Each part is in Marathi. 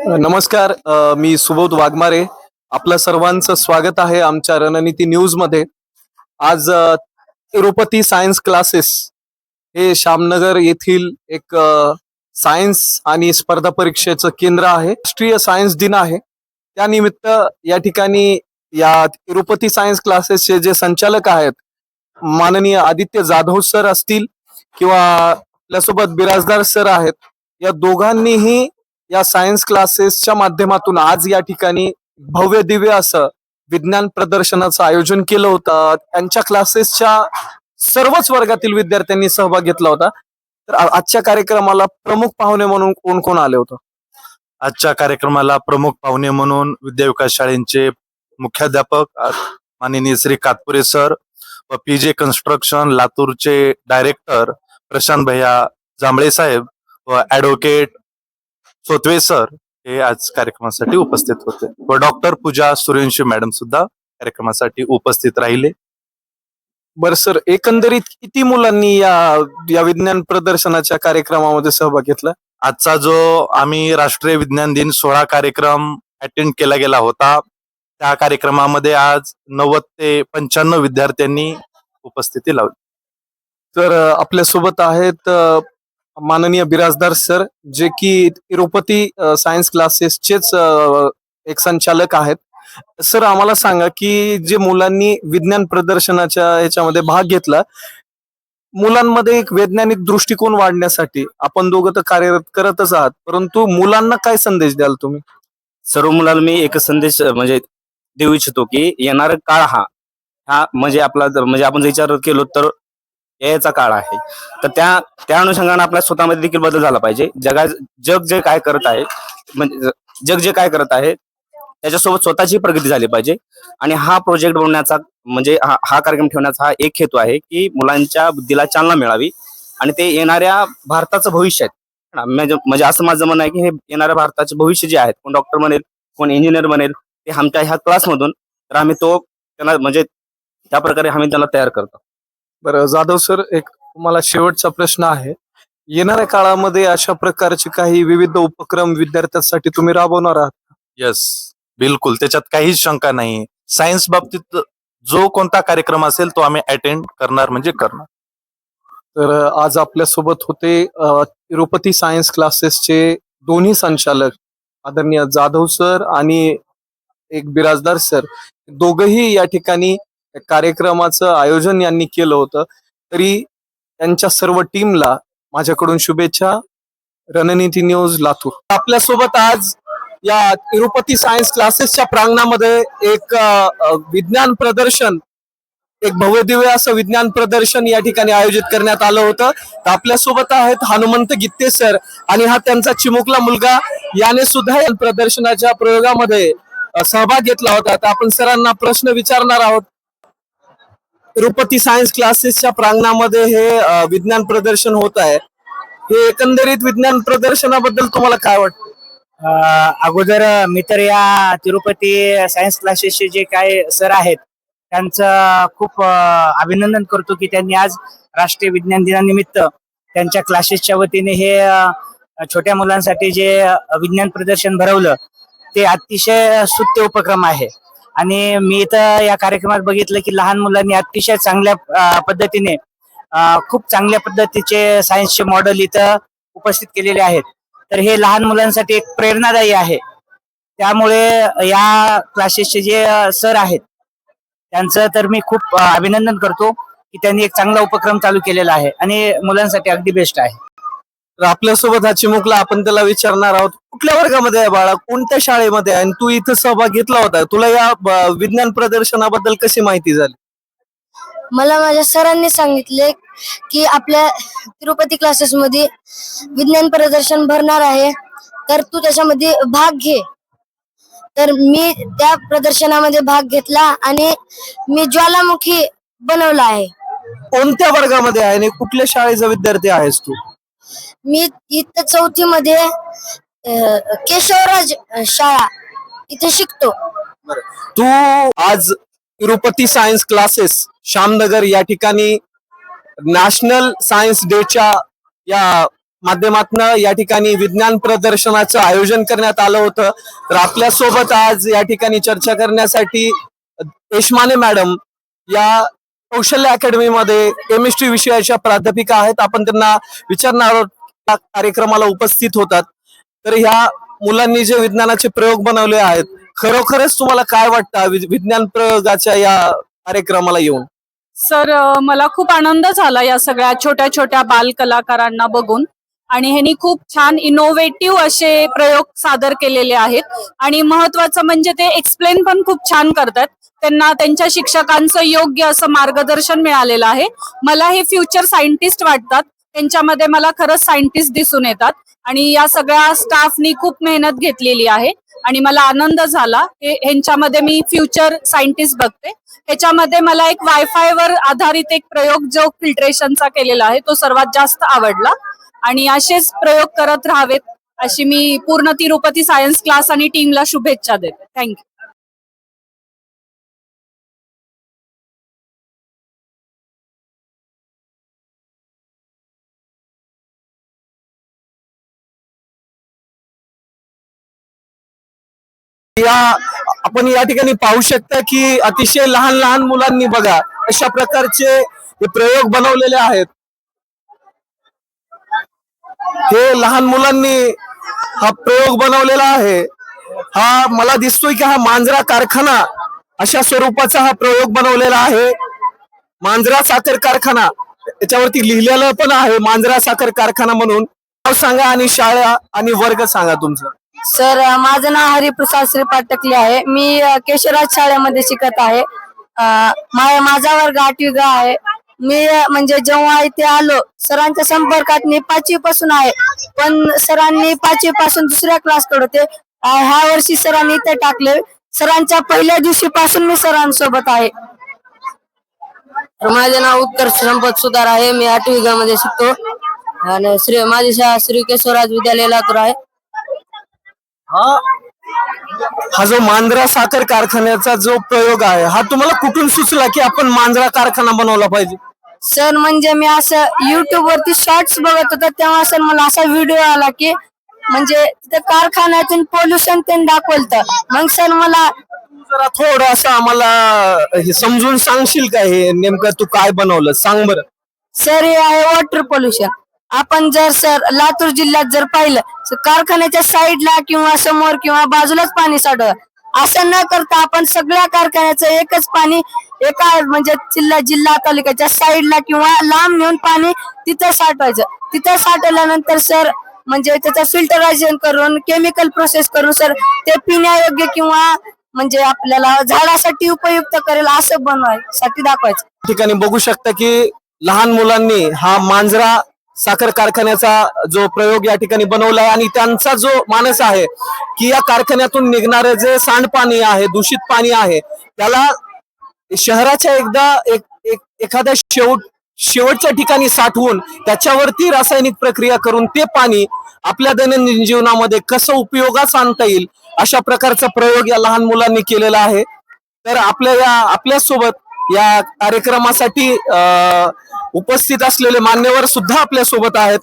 नमस्कार. मी सुबोध वाघमारे. आपलं सर्वांचं स्वागत आहे आमच्या रणनीती न्यूज मध्ये. आज तिरुपती सायन्स क्लासेस हे श्यामनगर येथील एक सायन्स आणि स्पर्धा परीक्षेचं केंद्र आहे. राष्ट्रीय सायन्स दिन आहे. त्यानिमित्त या ठिकाणी या तिरुपती सायन्स क्लासेसचे जे संचालक आहेत, माननीय आदित्य जाधव सर असतील किंवा आपल्यासोबत बिराजदार सर आहेत, या दोघांनीही या सायन्स क्लासेसच्या माध्यमातून आज या ठिकाणी भव्य दिव्य असं विज्ञान प्रदर्शनाचं आयोजन केलं होतं. त्यांच्या क्लासेसच्या सर्वच वर्गातील विद्यार्थ्यांनी सहभाग घेतला होता. तर आजच्या कार्यक्रमाला प्रमुख पाहुणे म्हणून कोण कोण आले होते? आजच्या कार्यक्रमाला प्रमुख पाहुणे म्हणून विद्याविकास शाळेंचे मुख्याध्यापक माननीय श्री कातपुरे सर व पीजे कन्स्ट्रक्शन लातूरचे डायरेक्टर प्रशांत भैया जांभळे साहेब व ऍडव्होकेट सोतवे सर हे आज कार्यक्रमासाठी उपस्थित होते व डॉक्टर पूजा सूर्यवंशी मॅडम सुद्धा कार्यक्रमासाठी उपस्थित राहिले. बरं सर, एकंदरीत किती मुलांनी या विज्ञान प्रदर्शनाच्या कार्यक्रमामध्ये सहभाग घेतला? आजचा जो आम्ही राष्ट्रीय विज्ञान दिन 16 कार्यक्रम अटेंड केला गेला होता, त्या कार्यक्रमामध्ये आज 90 ते 95 विद्यार्थ्यांनी उपस्थिती लावली. तर आपल्यासोबत आहेत माननीय बिराजदार सर, जे की तिरुपती सायन्स क्लासेसचेच एक संचालक आहेत. सर, आम्हाला सांगा की जे मुलांनी विज्ञान प्रदर्शनाच्या ह्याच्यामध्ये भाग घेतला, मुलांमध्ये एक वैज्ञानिक दृष्टिकोन वाढण्यासाठी आपण दोघं तर कार्यरत करतच आहात, परंतु मुलांना काय संदेश द्याल तुम्ही? सर्व मुलांना मी एक संदेश म्हणजे देऊ इच्छितो की येणारा काळ हा म्हणजे आपला म्हणजे आपण जर विचार केलो तर याचा काळ आहे. तर त्या अनुषंगाने आपल्या स्वतःमध्ये देखील बदल झाला पाहिजे. जग जे काय करत आहे, म्हणजे जग जे काय करत आहे त्याच्यासोबत स्वतःची प्रगती झाली पाहिजे. आणि हा प्रोजेक्ट बनवण्याचा म्हणजे हा कार्यक्रम ठेवण्याचा हा एक हेतू आहे की मुलांच्या बुद्धीला चालना मिळावी आणि ते येणाऱ्या भारताचं भविष्य आहे. म्हणजे असं माझं म्हणणं आहे की हे येणाऱ्या भारताचे भविष्य जे आहेत, कोण डॉक्टर बनेल, कोण इंजिनियर बनेल, ते आमच्या ह्या क्लासमधून तर आम्ही त्यांना म्हणजे त्या प्रकारे आम्ही त्याला तयार करतो. बरं जाधव सर, एक तुम्हाला शेवटचा प्रश्न आहे. येणाऱ्या काळामध्ये अशा प्रकारचे काही विविध उपक्रम विद्यार्थ्यांसाठी तुम्ही राबवणार आहात? यस, बिलकुल, त्याच्यात काहीच शंका नाही. सायन्स बाबतीत जो कोणता कार्यक्रम असेल तो आम्ही अटेंड करणार म्हणजे करणार. तर आज आपल्या सोबत होते तिरुपती सायन्स क्लासेसचे दोन्ही संचालक आदरणीय जाधव सर आणि एक बिराजदार सर. दोघही या ठिकाणी कार्यक्रमाचं आयोजन यांनी केलं होतं. तरी त्यांच्या सर्व टीमला माझ्याकडून शुभेच्छा. रणनीती न्यूज लातूर. आपल्यासोबत आज या तिरुपती सायन्स क्लासेसच्या प्रांगणामध्ये एक विज्ञान प्रदर्शन, एक भव्यदिव्य असं विज्ञान प्रदर्शन या ठिकाणी आयोजित करण्यात आलं होतं. तर आपल्यासोबत आहेत हनुमंत गित्ते सर आणि हा त्यांचा चिमुकला मुलगा, याने सुद्धा या प्रदर्शनाच्या प्रयोगामध्ये सहभाग घेतला होता. तर आपण सरांना प्रश्न विचारणार आहोत. तिरुपती सायन्स क्लासेसच्या प्रांगणामध्ये हे विज्ञान प्रदर्शन होत आहे. हे एकंदरीत विज्ञान प्रदर्शनाबद्दल तुम्हाला काय वाटतं? अगोदर मी तर या तिरुपती सायन्स क्लासेसचे जे काय सर आहेत त्यांचं खूप अभिनंदन करतो की त्यांनी आज राष्ट्रीय विज्ञान दिनानिमित्त त्यांच्या क्लासेसच्या वतीने हे छोट्या मुलांसाठी जे विज्ञान प्रदर्शन भरवलं ते अतिशय स्तुत्य उपक्रम आहे. आणि मी इथं या कार्यक्रमात बघितलं की लहान मुलांनी अतिशय चांगल्या पद्धतीने खूप चांगल्या पद्धतीचे सायन्सचे मॉडेल इथं उपस्थित केलेले आहेत. तर हे लहान मुलांसाठी एक प्रेरणादायी आहे. त्यामुळे या क्लासेसचे जे सर आहेत त्यांचं तर मी खूप अभिनंदन करतो की त्यांनी एक चांगला उपक्रम चालू केलेला आहे आणि मुलांसाठी अगदी बेस्ट आहे. तर आपल्यासोबत हा चिमुकला, आपण त्याला विचारणार आहोत, कुठल्या वर्गामध्ये आहे बाळा, कोणत्या शाळेमध्ये आहे, आणि तू इथं सहभाग घेतला होता, तुला या विज्ञान प्रदर्शनाबद्दल कशी माहिती झाली? मला माझ्या सरांनी सांगितले की आपल्या तिरुपती क्लासेसमध्ये विज्ञान प्रदर्शन भरणार आहे, तर तू त्याच्यामध्ये भाग घे. तर मी त्या प्रदर्शनामध्ये भाग घेतला आणि मी ज्वालामुखी बनवला आहे. कोणत्या वर्गामध्ये आहे आणि कुठल्या शाळेचा विद्यार्थी आहेस तू? मी इथं 4थी मध्ये केशवराज शाळा इथे शिकतो. तू आज तिरुपती सायन्स क्लासेस श्यामनगर या ठिकाणी नॅशनल सायन्स डेच्या या माध्यमातून या ठिकाणी विज्ञान प्रदर्शनाचं आयोजन करण्यात आलं होतं. तर आपल्या सोबत आज या ठिकाणी चर्चा करण्यासाठी देशमाने मॅडम या कौशल्य अकॅडमी मध्ये केमिस्ट्री विषयाच्या प्राध्यापिका आहेत. आपण त्यांना विचारणार आहोत, या कार्यक्रमाला उपस्थित होतात. तर ह्या मुलांनी जे विज्ञानाचे प्रयोग बनवले आहेत, खरोखरच तुम्हाला काय वाटतं विज्ञान प्रयोगाच्या या कार्यक्रमाला येऊन? सर मला खूप आनंद झाला या सगळ्या छोट्या छोट्या बाल कलाकारांना बघून आणि ह्यांनी खूप छान इनोव्हेटिव्ह असे प्रयोग सादर केलेले आहेत आणि महत्वाचं म्हणजे ते एक्सप्लेन पण खूप छान करतात. त्यांना त्यांच्या शिक्षकांचं योग्य असं मार्गदर्शन मिळालेलं आहे. मला हे फ्युचर सायंटिस्ट वाटतात. त्यांच्यामध्ये मला खरंच सायंटिस्ट दिसून येतात आणि या सगळ्या स्टाफनी खूप मेहनत घेतलेली आहे आणि मला आनंद झाला. ह्यांच्यामध्ये मी फ्युचर सायंटिस्ट बघते. ह्याच्यामध्ये मला एक वायफाय वर आधारित एक प्रयोग जो फिल्ट्रेशनचा केलेला आहे तो सर्वात जास्त आवडला आणि असेच प्रयोग करत राहावेत अशी मी पूर्ण तिरुपती सायन्स क्लास आणि टीमला शुभेच्छा देते. थँक्यू. आपण या ठिकाणी पाहू शकता की अतिशय लहान लहान मुलांनी बघा अशा प्रकारचे हे प्रयोग बनवलेले आहेत. हे लहान मुलांनी हा प्रयोग बनवलेला आहे. हा मला दिसतोय की हा मांजरा कारखाना अशा स्वरूपाचा हा प्रयोग बनवलेला आहे. मांजरा साखर कारखाना त्याच्यावरती लिहिलेलं पण आहे मांजरा साखर कारखाना म्हणून. नाव सांगा आणि शाळा आणि वर्ग सांगा तुमचं. सर माझं नाव हरिप्रसाद श्रीपाद टकले आहे. मी केशवराज शाळेमध्ये शिकत आहे. माझा वर्ग 8वी ग आहे. मी म्हणजे जेव्हा इथे आलो सरांच्या संपर्कात मी 5वी पासून आहे, पण सरांनी 5वी पासून दुसऱ्या क्लासकडे होते. ह्या वर्षी सरांनी इथे टाकले. सरांच्या पहिल्या दिवशीपासून मी सरांसोबत आहे. माझे नाव उत्तर संपत सुधार आहे. मी 8वी ग मध्ये शिकतो आणि माझी शाळा श्री केशवराज विद्यालय लातूर आहे. हा जो मांजरा साखर कारखान्याचा जो प्रयोग आहे हा तुम्हाला कुठून सुचला की आपण मांजरा कारखाना बनवला पाहिजे? सर म्हणजे मी असं युट्यूब वरती शॉर्ट्स बघत होतो तेव्हा सर मला असा व्हिडिओ आला की म्हणजे तिथे कारखान्यातून पोल्युशन त्यांनी दाखवलं. मग सर मला जरा थोडं असं आम्हाला हे समजून सांगशील का हे नेमकं तू काय बनवलं सांग बरं. सर हे आहे वॉटर पोल्युशन. आपण जर सर लातूर जिल्ह्यात जर पाहिलं तर कारखान्याच्या साईडला किंवा समोर किंवा बाजूलाच पाणी साठवलं. असं न करता आपण सगळ्या कारखान्याचं एकच पाणी एका म्हणजे जिल्हा तालुक्याच्या साईडला किंवा लांब नेऊन पाणी तिथं साठवायचं. तिथं साठवल्यानंतर सर म्हणजे त्याचं फिल्टरायझेशन करून केमिकल प्रोसेस करून सर ते पिण्यायोग्य किंवा म्हणजे आपल्याला झाडासाठी उपयुक्त करेल असं बनवायसाठी दाखवायचं. ठिकाणी बघू शकता की लहान मुलांनी हा मांजरा साखर कारखान्याचा जो प्रयोग या ठिकाणी बनवला आहे आणि त्यांचा जो मानस आहे की या कारखान्यातून निघणारे जे सांडपाणी आहे, दूषित पाणी आहे, त्याला शहराच्या एखाद्या शेवटच्या ठिकाणी साठवून त्याच्यावरती रासायनिक प्रक्रिया करून ते पाणी आपल्या दैनंदिन जीवनामध्ये कसं उपयोगास आणता येईल अशा प्रकारचा प्रयोग या लहान मुलांनी केलेला आहे. तर आपल्या सोबत या कार्यक्रमासाठी उपस्थित असलेले मान्यवर सुद्धा आपल्या सोबत आहेत.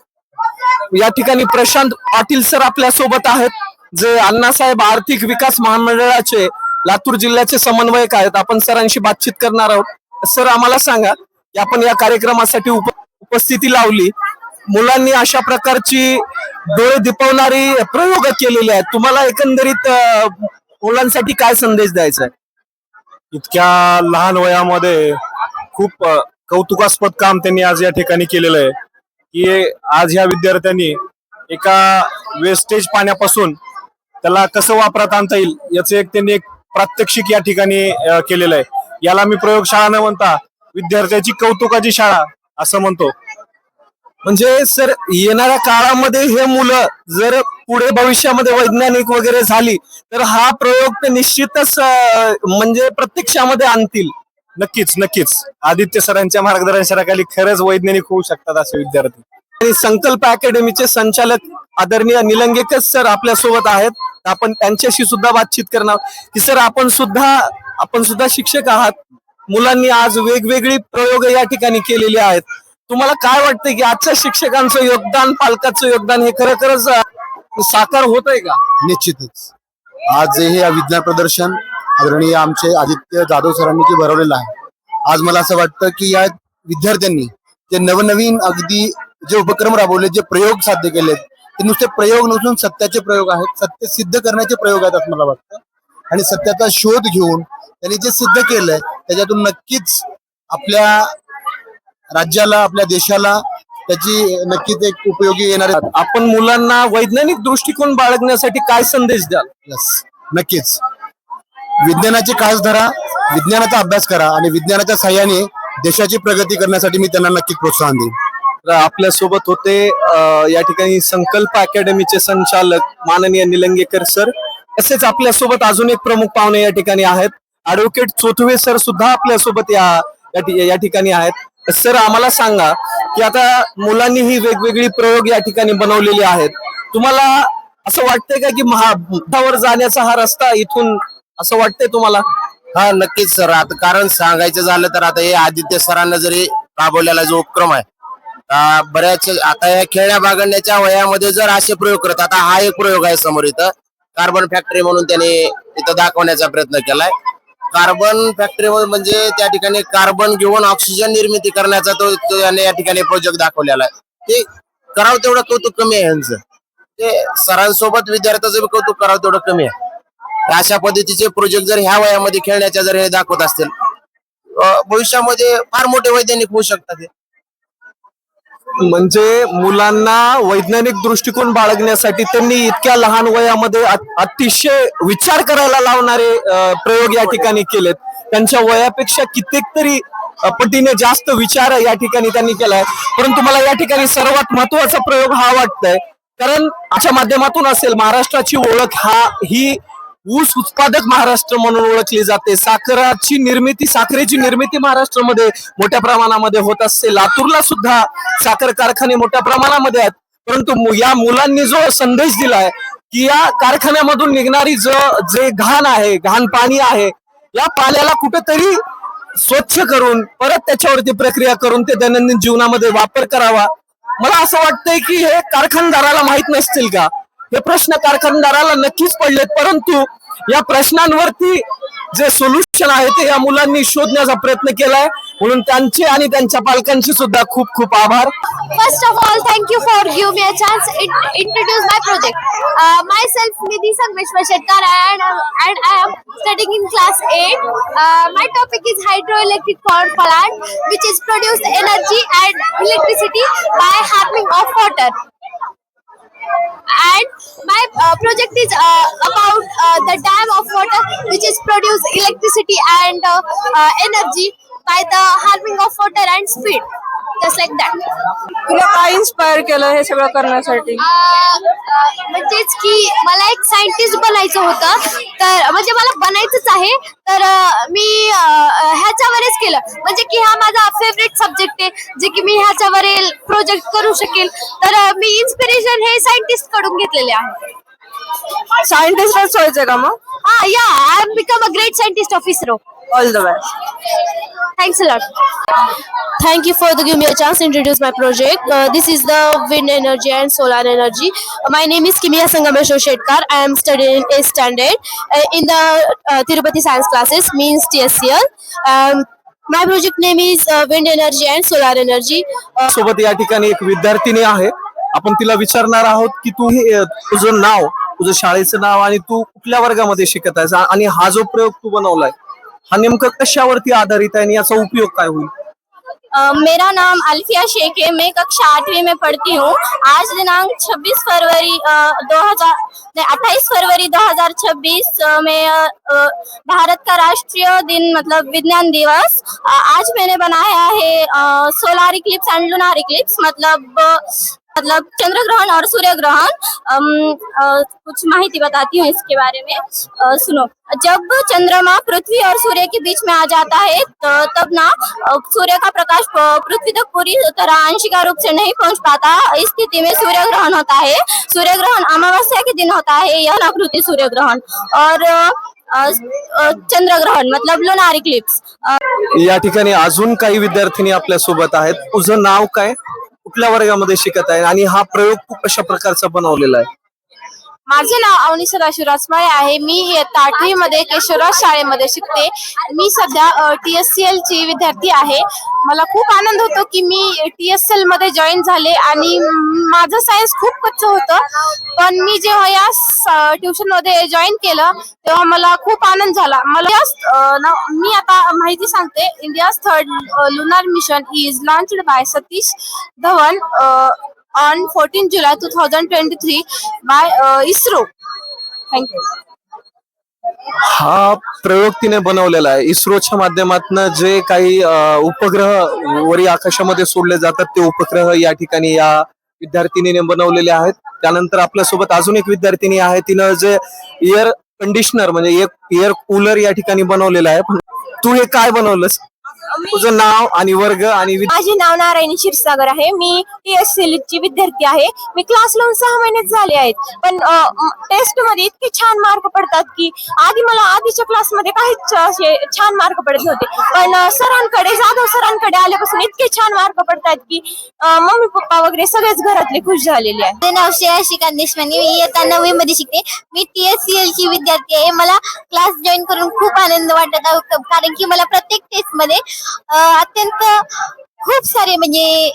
या ठिकाणी प्रशांत पाटील सर आपल्या सोबत आहेत, जे अण्णासाहेब आर्थिक विकास महामंडळाचे लातूर जिल्ह्याचे समन्वयक आहेत. आपण सरांशी बातचीत करणार आहोत. सर आम्हाला सांगा की आपण या कार्यक्रमासाठी उपस्थिती लावली, मुलांनी अशा प्रकारची डोळे दिपवणारी प्रयोग केलेले आहेत. तुम्हाला एकंदरीत मुलांसाठी काय संदेश द्यायचा आहे? इतक्या लहान वयामध्ये खूप कौतुकास्पद काम त्यांनी आज या ठिकाणी केलेलं आहे की आज ह्या विद्यार्थ्यांनी एका वेस्टेज पाण्यापासून त्याला कसं वापरात आणता येईल याचं त्यांनी एक प्रात्यक्षिक या ठिकाणी केलेलं आहे. याला मी प्रयोगशाळा न म्हणता विद्यार्थ्याची कौतुकाची शाळा असं म्हणतो. म्हणजे सर येणाऱ्या काळामध्ये हे मुलं जर पुढे भविष्यामध्ये वैज्ञानिक वगैरे झाली तर हा प्रयोग ते निश्चितच म्हणजे प्रत्यक्षामध्ये आणतील. नक्कीच आदित्य सरांच्या मार्गदर्शनाखाली खरंच वैज्ञानिक होऊ शकतात असे विद्यार्थी. आणि संकल्प अकॅडमीचे संचालक आदरणीय निलंगेकर सर आपल्या सोबत आहेत. आपण त्यांच्याशी सुद्धा बातचीत करणार की सर आपण सुद्धा शिक्षक आहात. मुलांनी आज वेगवेगळी प्रयोग या ठिकाणी केलेले आहेत. तुम्हाला काय वाटतंय की आजच्या शिक्षकांचं योगदान, पालकाचं योगदान हे खरोखरच साकार होत आहे का? निश्चितच आज हे विज्ञान प्रदर्शन आदरणीय आमचे आदित्य जाधव सरांनी जे भरवलेलं आहे, आज मला असं वाटतं की या विद्यार्थ्यांनी जे नवनवीन अगदी जे उपक्रम राबवले, जे प्रयोग साध्य केलेत, ते नुसते प्रयोग नसून सत्याचे प्रयोग आहेत, सत्य सिद्ध करण्याचे प्रयोग आहेत असं मला वाटतं. आणि सत्याचा शोध घेऊन त्यांनी जे सिद्ध केलंय त्याच्यातून नक्कीच आपल्या राज्याला, आपल्या देशाला त्याची नक्कीच एक उपयोगी येणार आहे. आपण मुलांना वैज्ञानिक दृष्टिकोन बाळगण्यासाठी काय संदेश द्याल? यस, नक्कीच विज्ञानाची कास धरा, विज्ञानाचा अभ्यास करा आणि विज्ञानाच्या साह्याने देशाची प्रगती करण्यासाठी मी त्यांना नक्कीच प्रोत्साहन देईन. तर आपल्या सोबत होते या ठिकाणी संकल्प अकॅडमीचे संचालक माननीय निलंगेकर सर. तसेच आपल्या सोबत अजून एक प्रमुख पाहुणे या ठिकाणी आहेत, ऍडव्होकेट चोथवे सर सुद्धा आपल्या सोबत या ठिकाणी आहेत. सर, आम्हाला सांगा की आता मुलांनी ही वेगवेगळी प्रयोग या ठिकाणी बनवलेले आहेत. तुम्हाला असं वाटतंय का की महावर जाण्याचा हा रस्ता इथून असं वाटतंय तुम्हाला? हा, नक्कीच सर. आता कारण सांगायचं झालं तर आता हे आदित्य सरांना जरी राबवलेला जो उपक्रम आहे, बऱ्याच आता या खेळण्या बागडण्याच्या वयामध्ये जर असे प्रयोग करत, आता हा एक प्रयोग आहे समोर इथं कार्बन फॅक्टरी म्हणून त्यांनी इथं दाखवण्याचा प्रयत्न केलाय. कार्बन फॅक्टरी म्हणजे त्या ठिकाणी कार्बन घेऊन ऑक्सिजन निर्मिती करण्याचा तो त्याने या ठिकाणी प्रोजेक्ट दाखवलेला आहे. ते करावं तेवढं कौतुक कमी आहे यांचं. ते सरांसोबत विद्यार्थ्याचं बी कौतुक करावं तेवढं कमी आहे. अशा पद्धतीचे प्रोजेक्ट जर ह्या वयामध्ये खेळण्याच्या जर हे दाखवत असतील, भविष्यामध्ये फार मोठे वैज्ञानिक होऊ शकतात. म्हणजे मुलांना वैज्ञानिक दृष्टिकोन बाळगण्यासाठी त्यांनी इतक्या लहान वयामध्ये अतिशय विचार करायला लावणारे प्रयोग या ठिकाणी केलेत. त्यांच्या वयापेक्षा कित्येक तरी पटीने जास्त विचार या ठिकाणी त्यांनी केलाय. परंतु मला या ठिकाणी सर्वात महत्वाचा प्रयोग हा वाटतंय, कारण अशा माध्यमातून असेल महाराष्ट्राची ओळख ही ऊस उत्पादक महाराष्ट्र म्हणून ओळखली जाते. साखरेची निर्मिती महाराष्ट्रामध्ये मोठ्या प्रमाणामध्ये होत असते. लातूरला सुद्धा साखर कारखाने मोठ्या प्रमाणामध्ये आहेत. परंतु या मुलांनी जो संदेश दिलाय की या कारखान्यामधून निघणारी जे घाण पाणी आहे, या पाण्याला कुठेतरी स्वच्छ करून परत त्याच्यावरती प्रक्रिया करून ते दैनंदिन जीवनामध्ये वापर करावा. मला असं वाटतंय की हे कारखानदाराला माहित नसतील का? हे प्रश्न कारखानदाराला नक्कीच पडलेत, परंतु या प्रश्नांवरती जे सोल्युशन आहे ते या मुलांनी शोधण्याचा प्रयत्न केलाय. म्हणून त्यांचे आणि त्यांच्या पालकांचे सुद्धा खूप खूप आभार. First of all, thank you for giving me a chance to introduce my project. Myself, Nidhi Sanmeshwar Shetkar, and I am studying in class 8. My topic is hydroelectric power plant, which is produce energy and electricity by harming of water. And my project is about the dam of water, which is produce electricity and energy by the harming of water and speed, just like that. तुला काय इन्स्पायर केलं हे सगळं करण्यासाठी? म्हणजेच की मला एक सायंटिस्ट बनायचं होतं, तर म्हणजे मला बनायचंच आहे. तर मी ह्याच्यावरच केलं, म्हणजे की हा माझा फेवरेट सब्जेक्ट आहे, जे की मी ह्याच्यावर प्रोजेक्ट करू शकेल. तर मी इन्स्पिरेशन हे सायंटिस्ट कडून घेतलेले आहे. सायंटिस्टच व्हायचं का मग? या I become a great scientist of ISRO. All the best. Thanks a lot. Thank you for giving me a chance to introduce my project. This is the wind energy and solar energy. My name is Kimia Sangameshwar Shetkar. I am studying in 8th standard in the Tirupati science classes, means TSCL. My project name is wind energy and solar energy. सोबत या ठिकाणी एक विद्यार्थिनी आहे. आपण तिला विचारणार आहोत की तुझं नाव, तुझं शाळेचं नाव आणि तू कुठल्या वर्गामध्ये शिकत आहेस, आणि हा जो प्रयोग तू बनवलाय हा नेमकं कशावरती आधारित आहे आणि याचा उपयोग काय होईल? मेरा नाम अल्फिया शेख है। मैं कक्षा 8वीं में पढ़ती हूँ। आज दिनांक 28 फरवरी 2026 में भारत का राष्ट्रीय दिन मतलब विज्ञान दिवस। आज मैंने बनाया है solar Eclipse end lunar Eclipse, मतलब चंद्र ग्रहण और सूर्य ग्रहण। कुछ माहिती बताती हूँ इसके बारे में, सुनो। जब चंद्रमा पृथ्वी और सूर्य के बीच में आ जाता है तब ना सूर्य का प्रकाश पृथ्वी तक पूरी तरह आंशिक रूप से नहीं पहुंच पाता। इस स्थिति में सूर्य ग्रहण होता है। सूर्य ग्रहण अमावस्या के दिन होता है, यह आकृति सूर्य ग्रहण। और चंद्र ग्रहण मतलब लूनार इक्लिप्स या ठिकाणी अजून काही विद्यार्थिनी आपल्या सोबत आहेत. तुझं नाव काय, कुठल्या वर्गामध्ये शिकत आहे आणि हा प्रयोग तू कशा प्रकारचा बनवलेला आहे? माझे नाव अवनी सदाशिव राजमाळे आहे. मी इयत्ता 8वी मध्ये केशवराज शाळेमध्ये शिकते. मी सध्या TSCL ची विद्यार्थी आहे. मला खूप आनंद होतो की मी TSCL मध्ये जॉईन झाले आणि माझं सायन्स खूप कच्चं होतं, पण मी जेव्हा या ट्युशन मध्ये जॉईन केलं तेव्हा मला खूप आनंद झाला. मी आता माहिती सांगते. India's 3rd lunar mission is launched by Satish Dhawan on 14 July 2023 by ISRO. Thank you. हा प्रयोग तिने बनवलेला आहे. इस्रोच्या माध्यमातून जे काही उपग्रह वरी आकाशामध्ये सोडले जातात ते उपग्रह या ठिकाणी या विद्यार्थिनीने बनवलेले आहेत. त्यानंतर आपल्यासोबत अजून एक विद्यार्थिनी आहे. तिनं जे एअर कंडिशनर म्हणजे एक एअर कूलर या ठिकाणी बनवलेला आहे. तू हे काय बनवलंस? तुझं नाव आणि वर्ग आणि माझे नाव नारायणी क्षीरसागर आहे. मी TSCL ची विद्यार्थी आहे. मी क्लास लावून 6 महिनेच झाले आहेत, पण टेस्ट मध्ये इतके छान मार्क पडतात की मला आधीच्या क्लासमध्ये काहीच असे छान मार्क पडत नव्हते, पण जाधव सरांकडे आल्यापासून इतके छान मार्क पडतात की मम्मी पप्पा वगैरे सगळेच घरातले खुश झालेले आहे. माझे नाव श्रेया श्रीकांत देशपांडे. मी इयत्ता 9वी मध्ये शिकते. मी TSCL ची विद्यार्थी आहे. मला क्लास जॉईन करून खूप आनंद वाटत आहे, कारण की मला प्रत्येक टेस्ट मध्ये अत्यंत खूप सारे म्हणजे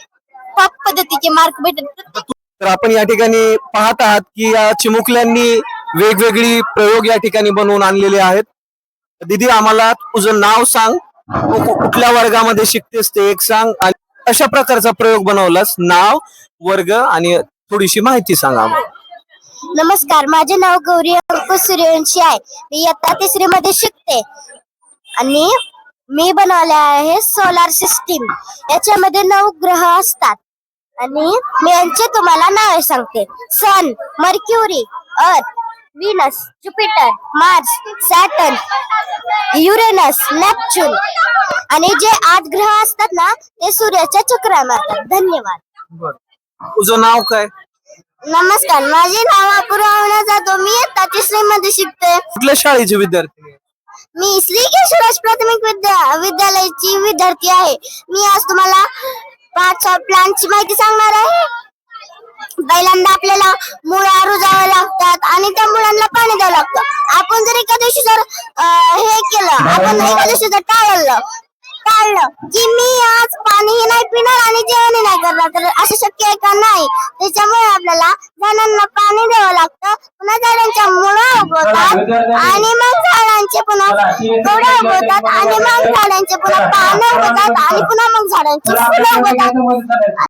टॉप पद्धतीचे मार्क भेटतात. तर आपण या ठिकाणी पाहत आहात की या चिमुकल्यांनी वेगवेगळी प्रयोग या ठिकाणी बनवून आणलेले आहेत. दीदी, आम्हाला तुझं नाव सांग, तू कुठल्या वर्गामध्ये शिकतेस ते एक सांग आणि अशा प्रकारचा प्रयोग बनवलास. नाव, वर्ग आणि थोडीशी माहिती सांग आम्हाला. नमस्कार, माझे नाव गौरी अंकुश सूर्यवंशी आहे. मी इयत्ता 3री मध्ये शिकते आणि मी बनवले आहे सोलार सिस्टीम. याच्यामध्ये 9 ग्रह असतात आणि मी यांचे तुम्हाला नावे सांगते. सन, मर्क्युरी, अर्थ, Venus, Jupiter, Mars, Saturn, Uranus, Neptune आणि जे 8 ग्रह असतात ना ते सूर्याच्या चक्रा मारतात. धन्यवाद. तुझं नाव काय? नमस्कार, माझे नाव अपूर्वा जाधव. मी इयत्ता 3री मध्ये शिकते. कुठल्या शाळेचे विद्यार्थी? मी श्री केशवराज प्राथमिक विद्यालयाची विद्यार्थी आहे. मी आज तुम्हाला प्लांटची माहिती सांगणार आहे. पहिल्यांदा आपल्याला मुळा रुजावे लागतात आणि त्या मुळांना पाणी द्यावं लागतं. आपण जर एका दिवशी जर हे केलं, आपण एका दिवशी जर टाळलं की मी आज पाणीही नाही पिणार आणि जेवणही नाही करणार, तर असं शक्य आहे का? नाही. त्याच्यामुळे आपल्याला झाडांना पाणी द्यावं लागतं. पुन्हा झाडांच्या मुळा उगवतात आणि मग झाडांचे पुन्हा गोड्या उगवतात आणि मग झाडांचे पुन्हा पानं उगवतात आणि पुन्हा मग झाडांची फुलं उगवतात.